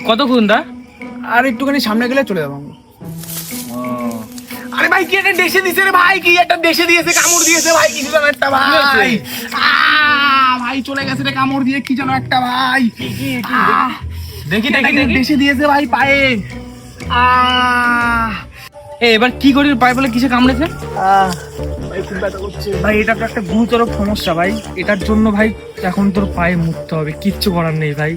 কতক্ষণ দা? আর একটুখানি সামনে গেলে চলে যাবো। আরে ভাই কি একটা দেশে দিয়েছে রে ভাই, কি একটা দেশে দিয়েছে, কামড় দিয়েছে ভাই, কিছু যেন একটা ভাই। ভাই চলে গেছে রে কামড় দিয়ে, কি যেন একটা ভাই। দেখি দেশে দিয়েছে ভাই পায়ে। এবার কি করি? পায়ে বলে কিসে কামড়েছে? ভাই খুব ব্যথা করছে ভাই এটা তো একটা গুরুতর সমস্যা ভাই। এটার জন্য ভাই এখন তোর পায়ে মুততে হবে, কিচ্ছু করার নেই ভাই।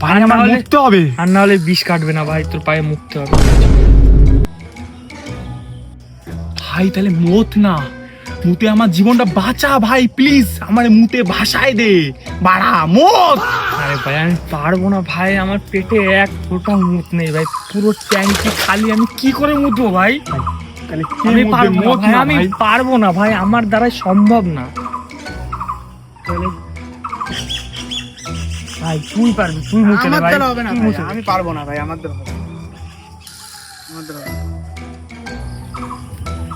ভাই আমার মুততে হবে, আর না হলে বিষ কাটবে না ভাই, তোর পায়ে মুততে হবে। ভাই তাহলে মুত না, মুতে আমার জীবনটা বাঁচা ভাই, প্লিজ আমার মুতে ভাসায় দে, বাড়া মুত। আরে ভাই আমি পারবো না ভাই, আমার পেটে এক ফোঁটা মুত নেই ভাই, পুরো ট্যাঙ্কি খালি, আমি কি করে মুতবো ভাই? তাহলে আমি পারবো না ভাই, আমি পারবো না ভাই, আমার দ্বারা সম্ভব না ভাই। তুই পারবি, তুই মুতে দে ভাই। আমি পারবো না ভাই, আমার দ্বারা হবে না।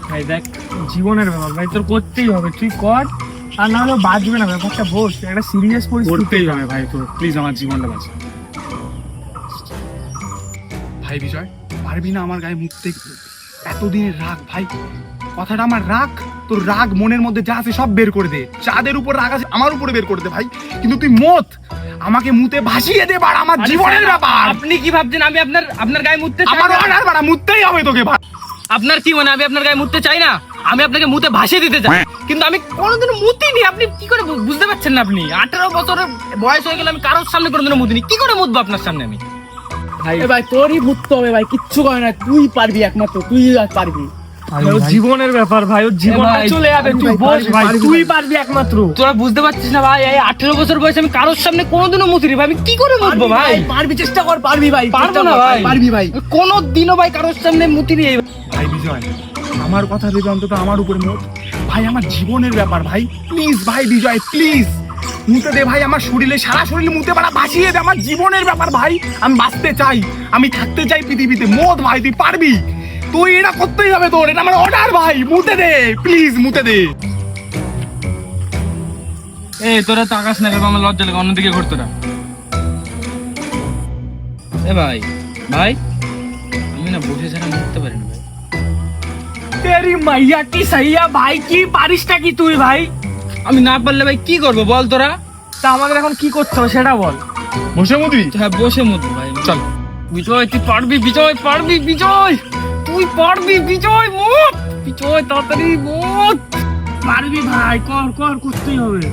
ভাই দেখ জীবনের ব্যাপার ভাই, তোর করতেই হবে, তুই কর, আর না হলে বাঁচবে না ব্যাপারটা। বস, একটা সিরিয়াস পরিস্থিতি করতেই হবে ভাই, তোর প্লিজ আমার জীবনটা বাঁচা। ভাই বিজয়, পারবি না আমার গায়ে মুততে? এতদিনের রাগ ভাই, কথাটা আমার রাগ, তোর রাগ মনের মধ্যে যা আছে সব বের করে দে, যাদের উপর রাগ আছে আমার উপরে বের করে দে ভাই, কিন্তু তুই মত আমাকে মুতে ভাসিয়ে দে, বাড়া আমার জীবনের ব্যাপার। আপনি কি ভাবছেন আমি আপনার গায়ে মুততে চাই আমার না? অর্ডার বাড়া, মুততেই হবে তোকে ভাই। আপনার কি মানে আমি আপনার গায়ে মুততে চাই না? আমি আপনাকে মুতে ভাসিয়ে দিতে চাই, কিন্তু আমি কোনোদিনও মুতিনি। আপনি কি করে বুঝতে পারছেন না? আপনি 18 বছরের বয়স হয়ে গেলে আমি কারোর সামনে কোনোদিনও মুতিনি, কি করে মুতবো আপনার সামনে আমি? ভাই তোরই মুততে হবে ভাই, কিচ্ছু করে না, তুই পারবি, একমাত্র তুই পারবি। জীবনের ব্যাপার ভাই, ওর জীবন চলে যাবে, তুই বস ভাই, তুই পারবি একমাত্র। তোরা বুঝতে পারছিস না ভাই, এই 18 বছর বয়সে আমি কারোর সামনে কোনোদিনও মুতিনি ভাই, আমি কি করে মুতবো ভাই? পারবি, চেষ্টা কর, পারবি ভাই। পারবো না ভাই, পারবি ভাই। কোনোদিনও ভাই কারোর সামনে মুতিনি। ভাই বিজয়, আমার কথা ভেবে অন্তত আমার উপরে মুত ভাই, আমার জীবনের ব্যাপার ভাই, প্লিজ ভাই বিজয়, প্লিজ মুতে দে ভাই, আমার শরীরে সারা শরীরে মুতে পারা ভাসিয়ে দে, আমার জীবনের ব্যাপার ভাই, আমি বাঁচতে চাই, আমি থাকতে চাই পৃথিবীতে। মত ভাই, তুই পারবি, তুই এটা করতেই হবে, তোর এটা আমার অর্ডার ভাই, মুতে দে প্লিজ, মুতে দে। তোরা তাকাস না, আমার লজ্জা লাগে, অন্যদিকে ঘুর তোরা। ভাই ভাই আমি না বসে ছাড়া মুততে পারি না ভাই। তেরি মাইয়া কি সাইয়া ভাই, কি পারিসটা কি তুই ভাই? আমি না পারলে ভাই কি করবো বল তোরা? তা আমাদের এখন কি করতে হবে সেটা বল। বসে মুতবি? হ্যাঁ বসে মুতবো ভাই, চল। বিজয় তুই পারবি, বিজয় পারবি, বিজয় তুই পারবি, বিজয় মুত, বিজয় তাড়াতাড়ি মুত। পারবি ভাই, কর কর, করতেই হবে।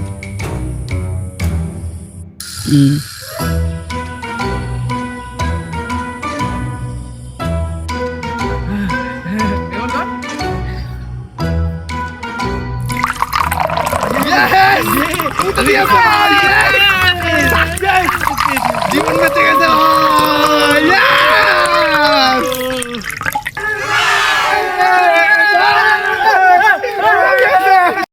জীবন বেঁচে গেছে।